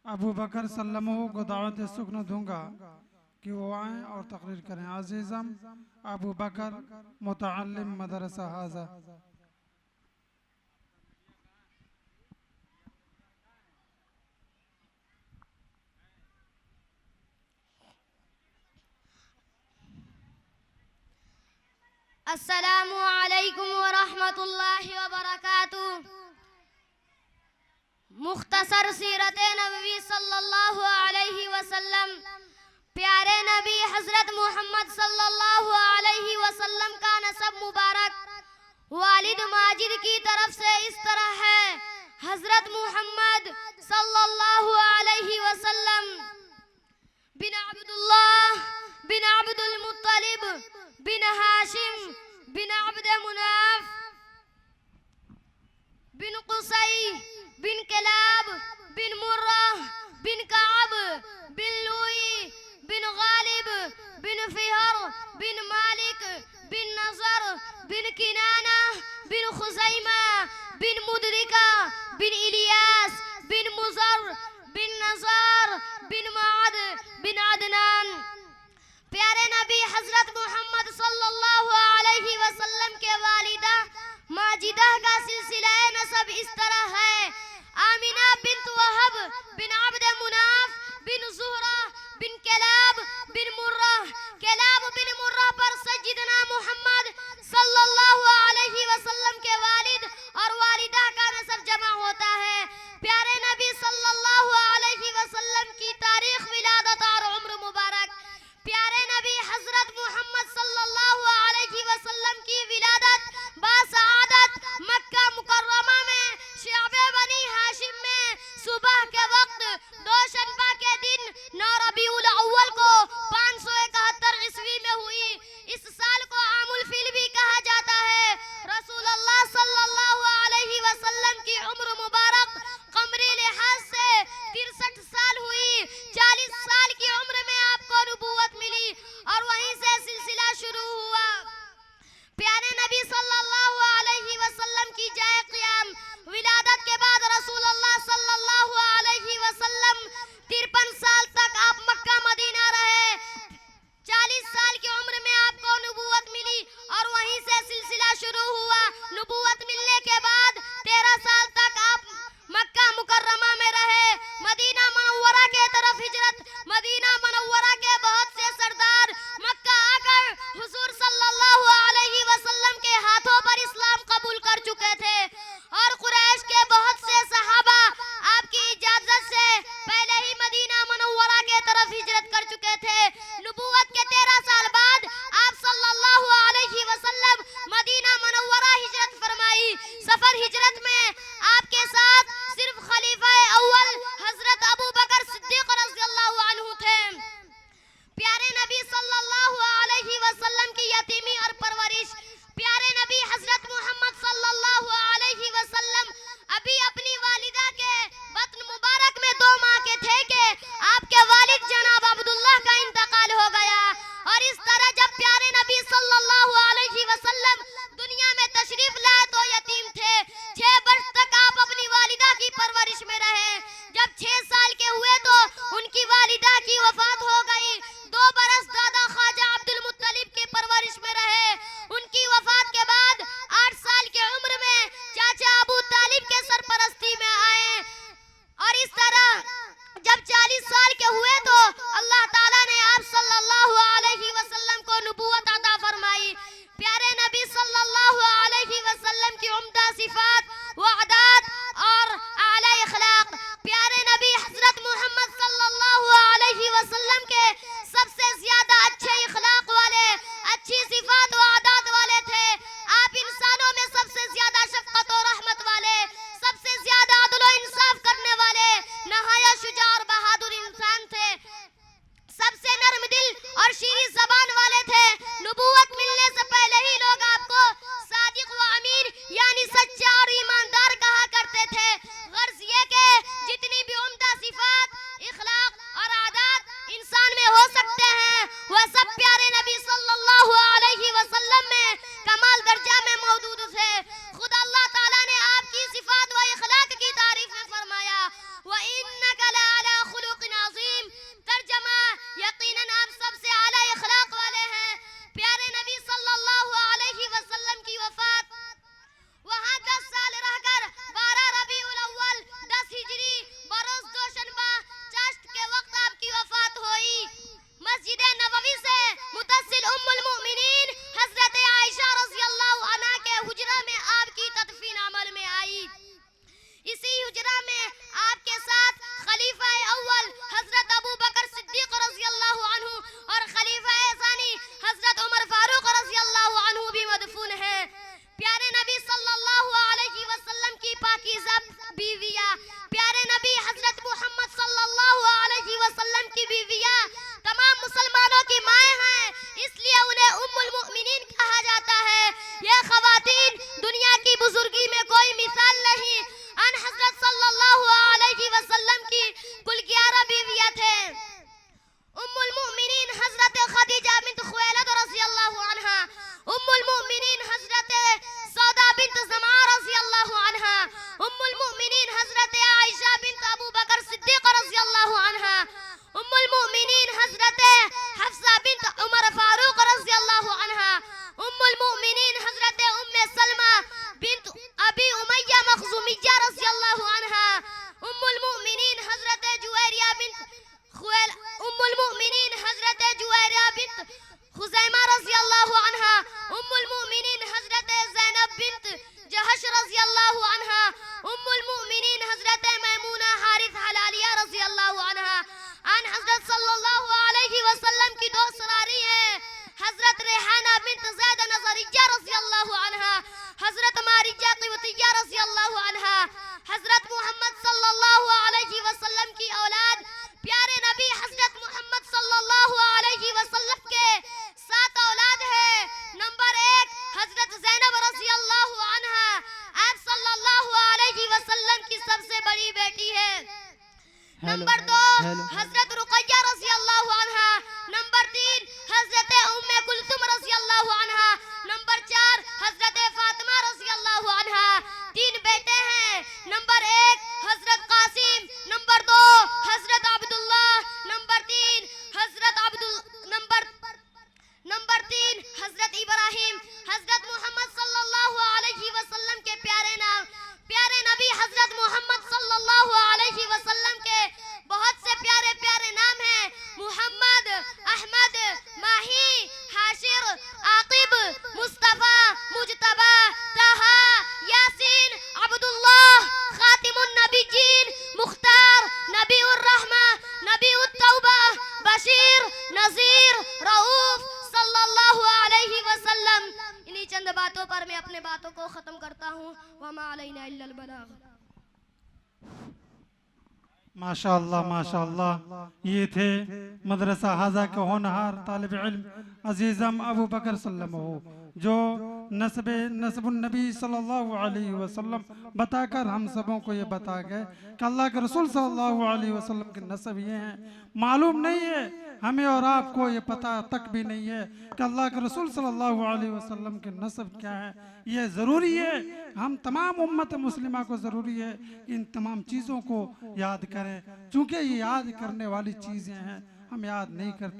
अबू बकर सल्लमहु को दावत सुक्न दूंगा कि वो आएँ और तकरीर करें। अजीज़म अबू बकर मुतअल्लिम मदरसा हाजा। अस्सलामु अलैकुम व रहमतुल्लाहि व बरकातुहू। मुख्तसर सीरत नबवी सल्लल्लाहु अलैहि वसल्लम, प्यारे नबी हजरत मोहम्मद सल्लल्लाहु अलैहि वसल्लम का नसब मुबारक वालिद माजिद की तरफ से इस तरह है। हजरत मोहम्मद सल्लल्लाहु अलैहि वसल्लम बिन अब्दुल्लाह बिन अब्दुल मुत्तलिब बिन हाशिम बिन अब्द मुनाफ बिन कुसई बिन किलाब बिन मुर्रा बिन काब बिन लुई बिन गालिब बिन फिहर बिन मालिक बिन नजर बिन किनाना बिन खुजैमा बिन मुदरिका बिन इलियास बिन मुजर बिन नजार बिन माद बिन अदनान। प्यारे नबी हजरत मोहम्मद सल्लल्लाहु अलैहि वसल्लम के वालिदा माजिदा का सिलसिला नसब इस तरह है। आमिना बिन्त वहब बिन अब्द मुनाफ बिन जुहरा बिन किलाब बिन मुर्रा। किलाब बिन मुर्रा पर सज्जिदना मोहम्मद सल्लल्लाहु अलैहि वसल्लम के वालिद और वालिदा का नसब जमा होता है। प्यारे नबी सल्लल्लाहु अलैहि वसल्लम की तारीख, विलादत और उम्र मुबारक। प्यारे नबी हजरत मोहम्मद सल्लल्लाहु अलैहि वसल्लम की विलादत बासआदत मक्का मुकर्रमा में शअबे बनी हाशिम में सुबह के वक्त दोशंबा के दिन 9 रबीउल अव्वल को 571 ईस्वी में हुई। इस साल को आमुल फिल भी कहा जाता है। रसूलुल्लाह सल्लल्लाहु अलैहि वसल्लम की उम्र मुबारक कमरी लिहाज से 63 साल हुई। 40 साल की उम्र में आपको नबूवत मिली और वहीं से सिलसिला शुरू हुआ। प्यारे नबी सल्लल्लाहु अलैहि वसल्लम की जाए क़ियाम। विलादत के बाद रसूलुल्लाह सल्लल्लाहु अलैहि वसल्लम 53 साल तक आप मक्का मदीना रहे। 40 साल की उम्र में आपको नबूवत मिली और वहीं से सिलसिला शुरू हुआ। नबूवत मिलने के बाद 13 साल तक आप मक्का असमा रज़ी अल्लाहु अन्हा, उम्मुल मुमिनीन हजरत आयशा बिन्त अबू बकर सिद्दीक रज़ी अल्लाहु अन्हा, उम्मुल मुमिनीन हजरत हफ्सा बिन्त उमर फारूक रज़ी अल्लाहु अन्हा, उम्मुल मुमिनीन हजरत उम्मे सलमा बिन्त अबी उमय्या मखज़ूमिय्या रज़ी अल्लाहु अन्हा, उम्मुल मुमिनीन हजरत जुवैरिया बिन्त खुवैल, उम्मुल मुमिनीन हजरत जुवैरिया बिन्त खुज़ैमा रज़ी अल्लाहु अन्हा, उम्मुल मुमिनीन हजरत ज़ैनब बिन्त जहश रज़ी अल्लाहु अन्हा, उम्मुल मुमिनीन हजरत मैमूना हारिस हलालिया रज़ी अल्लाहु अन्हा। आन हजरत सल्लल्लाहु अलैहि वसल्लम की दो सरारी हैं, हजरत रेहाना बिन्त ज़ैद नज़रिया रज़ी अल्लाहु अन्हा, हजरत मारिया क़िबतिया रज़ी अल्लाहु अन्हा। हजरत मोहम्मद सल्लल्लाहु अलैहि वसल्लम की औलाद प्यारे नबी हजरत मोहम्मद सल्लल्लाहु अलैहि वसल्लम के 7 औलाद है। नंबर 1 हजरत ज़ैनब रज़ी अल्लाहु अन्हा, आप सल्लल्लाहु अलैहि वसल्लम की सबसे बड़ी बेटी है। नंबर 2 हजरत रुक़य्या रज़ी अल्लाहु अन्हा। नंबर 3 हजरत उम्मे कुलसुम रज़ी अल्लाहु अन्हा। नंबर 4 हजरत फातिमा रज़ी अल्लाहु अन्हा। 3 बेटे हैं। नंबर 1 हजरत कासिम, नंबर 2 हजरत अब्दुल्लाह, नंबर 3 हजरत इब्राहिम। हजरत मोहम्मद सल्लल्लाहु अलैहि वसल्लम के प्यारे नाम, प्यारे नबी हजरत मोहम्मद सल्लल्लाहु अलैहि वसल्लम के बहुत से प्यारे प्यारे नाम हैं। मुहम्मद, अहमद, माही, हाशिर, आकिब, मुस्तफा, मुजतबा, ताहा, यासीन, अब्दुल्लाह, खातिमुन नबीयीन, मुख्तार, नबीउर रहमा, नबीउत तौबा, बशीर, नज़ीर, रऊफ सल्लल्लाहु अलैहि वसल्लम। इन्हीं चंद बातों पर मैं अपने बातों को खत्म करता हूँ। वमा अलैना इल्लल बलाग। माशाअल्लाह माशाअल्लाह। ये थे मदरसा हाजा के होनहार तालिब इल्म अजीज़म अबू बकर सल्लल्लाहु, जो नस्बुन नबी सल्लल्लाहु अलैहि वसल्लम बताकर हम सबों को ये बता गए कि अल्लाह के रसूल सल्लल्लाहु अलैहि वसल्लम के नस्ब ये हैं। मालूम नहीं है हमें और आपको, ये पता तक भी नहीं है कि अल्लाह के रसूल सल्लल्लाहु अलैहि वसल्लम के नस्ब क्या है। ये ज़रूरी है, हम तमाम उम्मत मुस्लिमा को ज़रूरी है इन तमाम चीज़ों को याद करें, चूँकि ये याद करने वाली चीज़ें हैं, हम याद नहीं करते।